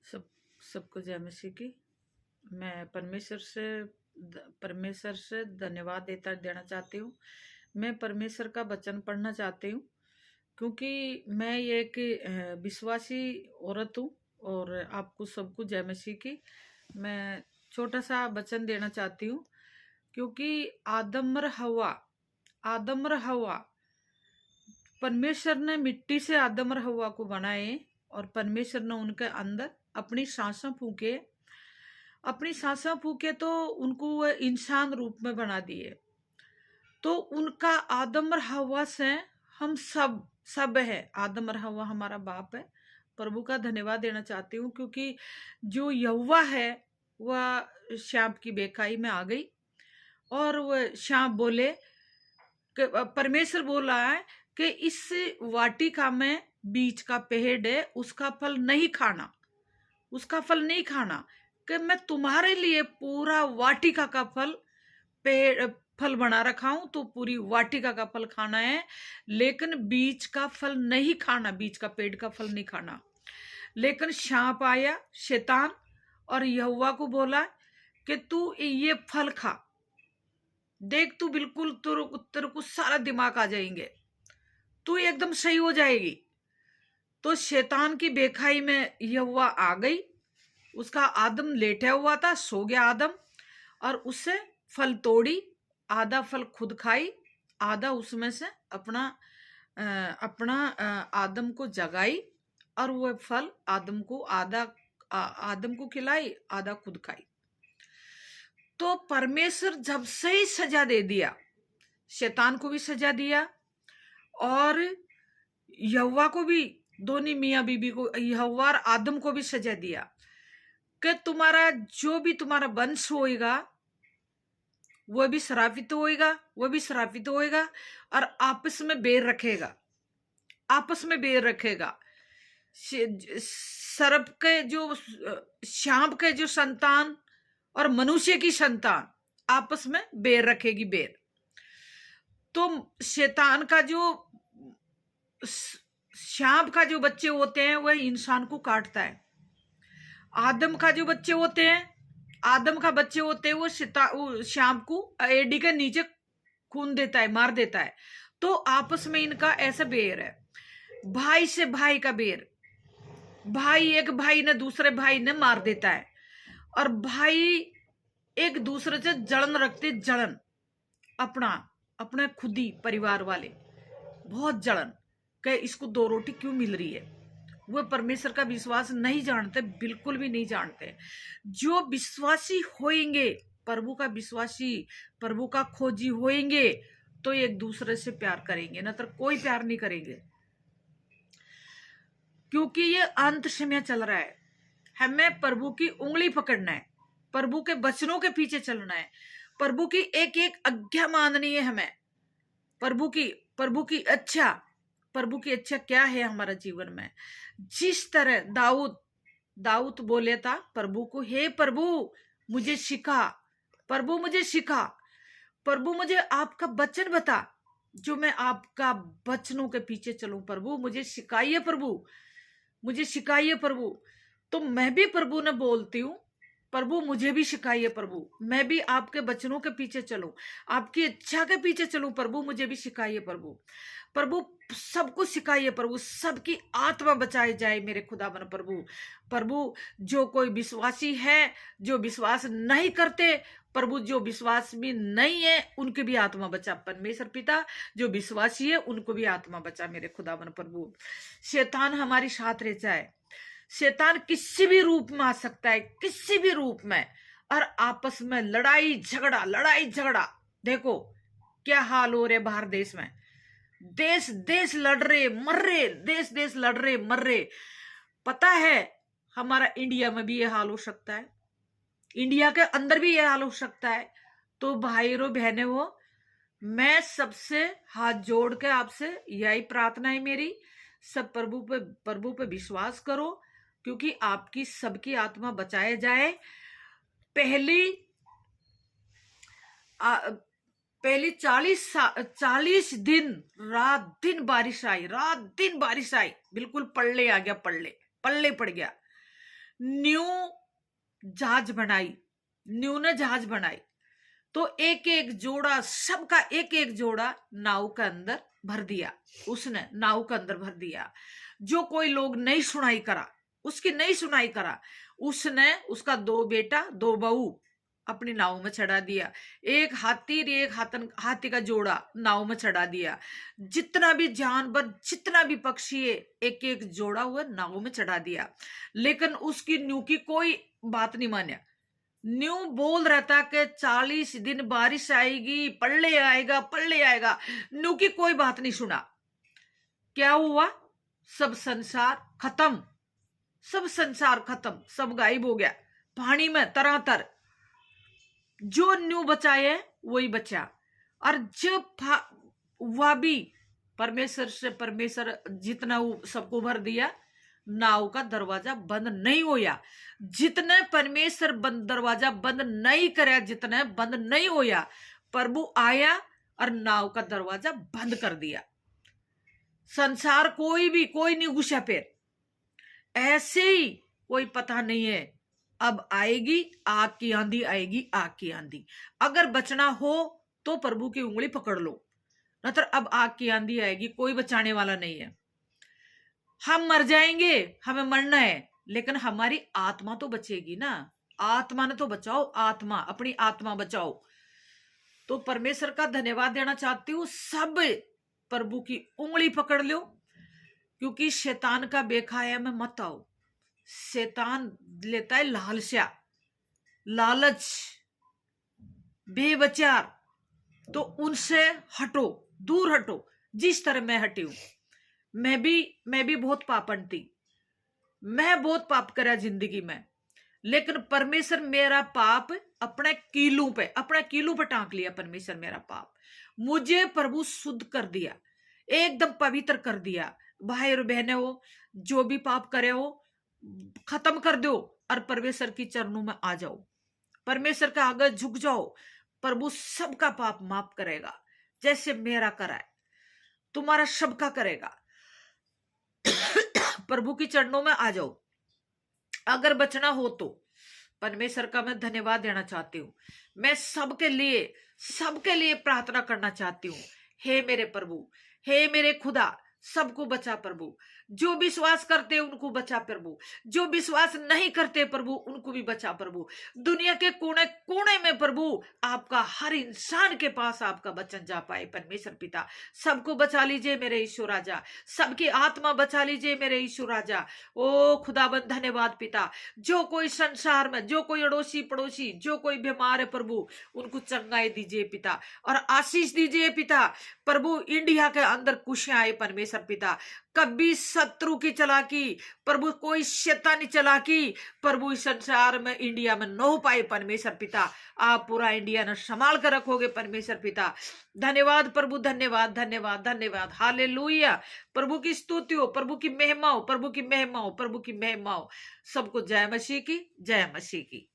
सब सबको जय मसीह की। मैं परमेश्वर से धन्यवाद देना चाहती हूँ। मैं परमेश्वर का वचन पढ़ना चाहती हूँ क्योंकि मैं ये एक विश्वासी औरत हूँ। और आपको सबको जय मसीह की। मैं छोटा सा वचन देना चाहती हूँ क्योंकि आदम और हवा परमेश्वर ने मिट्टी से आदम और हवा को बनाए और परमेश्वर ने उनके अंदर अपनी सांसें फूके तो उनको वह इंसान रूप में बना दिए। तो उनका आदम और हवा से हम सब है। आदम और हवा हमारा बाप है। प्रभु का धन्यवाद देना चाहती हूँ क्योंकि जो यहोवा है वह श्याम की बेखाई में आ गई और वह श्याम बोले कि परमेश्वर बोल रहा है कि इस वाटिका में बीज का पेड़ है, उसका फल नहीं खाना कि मैं तुम्हारे लिए पूरा वाटिका का फल बना रखा हूं। तो पूरी वाटिका का फल खाना है, लेकिन बीज का फल नहीं खाना, बीज का पेड़ का फल नहीं खाना। लेकिन सांप आया, शैतान, और यहोवा को बोला कि तू ये फल खा, देख तू बिल्कुल तेरे को सारा दिमाग आ जाएंगे, तू एकदम सही हो जाएगी। तो शैतान की बेखाई में यहोवा आ गई। उसका आदम लेटा हुआ था, सो गया आदम, और उससे फल तोड़ी, आधा फल खुद खाई, आधा उसमें से अपना आदम को जगाई, और वह फल आदम को खिलाई, आधा खुद खाई। तो परमेश्वर जब से ही सजा दे दिया, शैतान को भी सजा दिया और यहोवा को भी, दोनों मियां बीबी को, यहोवा और आदम को भी सजा दिया कि तुम्हारा जो भी तुम्हारा वंश होएगा वह भी श्रापित होएगा और आपस में बैर रखेगा। सर्प के जो सांप के जो संतान और मनुष्य की संतान आपस में बैर रखेगी, बैर। तो शैतान का जो सांप का जो बच्चे होते हैं वह इंसान को काटता है। आदम का बच्चे होते हैं वो सांप को एडी के नीचे खून देता है, मार देता है। तो आपस में इनका ऐसा बैर है, भाई से भाई का बैर। एक भाई ने दूसरे भाई ने मार देता है, और भाई एक दूसरे से जलन रखते, जलन अपने खुद ही परिवार वाले बहुत जलन कि इसको दो रोटी क्यों मिल रही है। वो परमेश्वर का विश्वास नहीं जानते, बिल्कुल भी नहीं जानते। जो विश्वासी होएंगे, प्रभु का विश्वासी, प्रभु का खोजी होएंगे, तो एक दूसरे से प्यार करेंगे, न तो कोई प्यार नहीं करेंगे। क्योंकि ये अंत समय चल रहा है। हमें प्रभु की उंगली पकड़ना है, प्रभु के वचनों के पीछे चलना है, प्रभु की एक एक आज्ञा माननी है हमें। प्रभु की इच्छा क्या है हमारे जीवन में। जिस तरह दाऊद बोले था प्रभु को, हे प्रभु मुझे सिखा, प्रभु मुझे आपका वचन बता, जो मैं आपका वचनों के पीछे चलूं। प्रभु मुझे सिखाइए, प्रभु। तो मैं भी प्रभु ने बोलती हूँ, प्रभु मुझे भी सिखाइए, प्रभु मैं भी आपके वचनों के पीछे चलूं, आपकी इच्छा के पीछे चलूं। प्रभु मुझे भी सिखाइए, प्रभु सबको सिखाइए, प्रभु सबकी आत्मा बचाई जाए मेरे खुदावन। प्रभु जो कोई विश्वासी है, जो विश्वास नहीं करते, प्रभु जो विश्वास भी नहीं है उनकी भी आत्मा बचा। परमेश्वर पिता जो विश्वासी है उनको भी आत्मा बचा मेरे खुदावन। प्रभु शैतान हमारी साथ रह जाए। शैतान किसी भी रूप में आ सकता है, किसी भी रूप में, और आपस में लड़ाई झगड़ा। देखो क्या हाल हो रहे बाहर देश में, देश लड़ रहे मर रहे, देश लड़ रहे मर रहे। पता है हमारा इंडिया में भी ये हाल हो सकता है, इंडिया के अंदर भी ये हाल हो सकता है। तो भाइयों बहनों हो, मैं सबसे हाथ जोड़ के आपसे यही प्रार्थना है मेरी, सब प्रभु पे विश्वास करो, क्योंकि आपकी सबकी आत्मा बचाए जाए। पहली 40 दिन रात दिन बारिश आई, बिल्कुल पल्ले आ गया, पल्ले पड़ गया। न्यू जहाज बनाई, न्यू ने जहाज बनाई, तो एक एक जोड़ा, सबका एक एक जोड़ा नाव के अंदर भर दिया, उसने नाव के अंदर भर दिया। जो कोई लोग नहीं सुनाई करा, उसकी नहीं सुनाई करा, उसने उसका 2 बेटा 2 बहू अपनी नाव में चढ़ा दिया। एक हाथी एक हाथी का जोड़ा नाव में चढ़ा दिया। जितना भी जानवर, जितना भी पक्षी है, एक एक जोड़ा हुआ नाव में चढ़ा दिया। लेकिन उसकी न्यू की कोई बात नहीं माना। न्यू बोल रहा था कि 40 दिन बारिश आएगी, पल्ले आएगा, पल्ले आएगा। न्यू की कोई बात नहीं सुना। क्या हुआ? सब संसार खत्म, सब संसार खत्म, सब गायब हो गया पानी में तरह। जो न्यू बचाए वही बचा। और जब वह भी परमेश्वर से, परमेश्वर जितना सबको भर दिया, नाव का दरवाजा बंद नहीं होया। जितने परमेश्वर दरवाजा बंद नहीं करे, जितने बंद नहीं होया, प्रभु आया और नाव का दरवाजा बंद कर दिया। संसार कोई नहीं घुसा फिर। ऐसे ही कोई पता नहीं है, अब आएगी आग की आंधी, आएगी आग की आंधी। अगर बचना हो तो प्रभु की उंगली पकड़ लो, नतर अब आग की आंधी आएगी, कोई बचाने वाला नहीं है। हम मर जाएंगे, हमें मरना है, लेकिन हमारी आत्मा तो बचेगी ना। आत्मा ने तो बचाओ, आत्मा, अपनी आत्मा बचाओ। तो परमेश्वर का धन्यवाद देना चाहती हूँ। सब प्रभु की उंगली पकड़ लो, क्योंकि शैतान का बेखाया में मत आओ। शैतान लेता है लालसा, लालच, बेविचार, तो उनसे हटो, दूर हटो। जिस तरह मैं हटी हूं, मैं भी बहुत पापन थी, मैं बहुत पाप करा जिंदगी में, लेकिन परमेश्वर मेरा पाप अपने कीलों पे टांक लिया। परमेश्वर मेरा पाप, मुझे प्रभु शुद्ध कर दिया, एकदम पवित्र कर दिया। भाई और बहने हो, जो भी पाप करे हो खत्म कर दो और परमेश्वर की चरणों में आ जाओ, परमेश्वर के आगे झुक जाओ। प्रभु सबका पाप माफ करेगा, जैसे मेरा करा है तुम्हारा सबका करेगा। प्रभु की चरणों में आ जाओ। अगर बचना हो तो परमेश्वर का मैं धन्यवाद देना चाहती हूँ। मैं सबके लिए प्रार्थना करना चाहती हूँ। हे मेरे प्रभु, हे मेरे खुदा, सबको बचा प्रभु। जो विश्वास करते उनको बचा प्रभु, जो विश्वास नहीं करते प्रभु उनको भी बचा प्रभु। दुनिया के कोने कोने में प्रभु आपका, हर इंसान के पास आपका वचन जा पाए। परमेश्वर पिता, सबको बचा लीजिए मेरे ईश्वर राजा, सबकी आत्मा बचा लीजिए मेरे ईश्वर राजा। ओ खुदाबंद धन्यवाद पिता। जो कोई संसार में, जो कोई अड़ोसी पड़ोसी, जो कोई बीमार है प्रभु, उनको चंगाई दीजिए पिता और आशीष दीजिए पिता। प्रभु इंडिया के अंदर खुशियां आए परमेश्वर पिता। कभी शत्रु की चालाकी प्रभु, कोई शैतानी चालाकी प्रभु इस संसार में, इंडिया में न हो पाए परमेश्वर पिता। आप पूरा इंडिया ने संभाल कर रखोगे परमेश्वर पिता। धन्यवाद प्रभु, धन्यवाद धन्यवाद धन्यवाद। हालेलुया। प्रभु की स्तुति हो, प्रभु की महिमा हो, प्रभु की महिमा हो, प्रभु की महिमा हो। सबको जय मसीह की, जय मसीह की।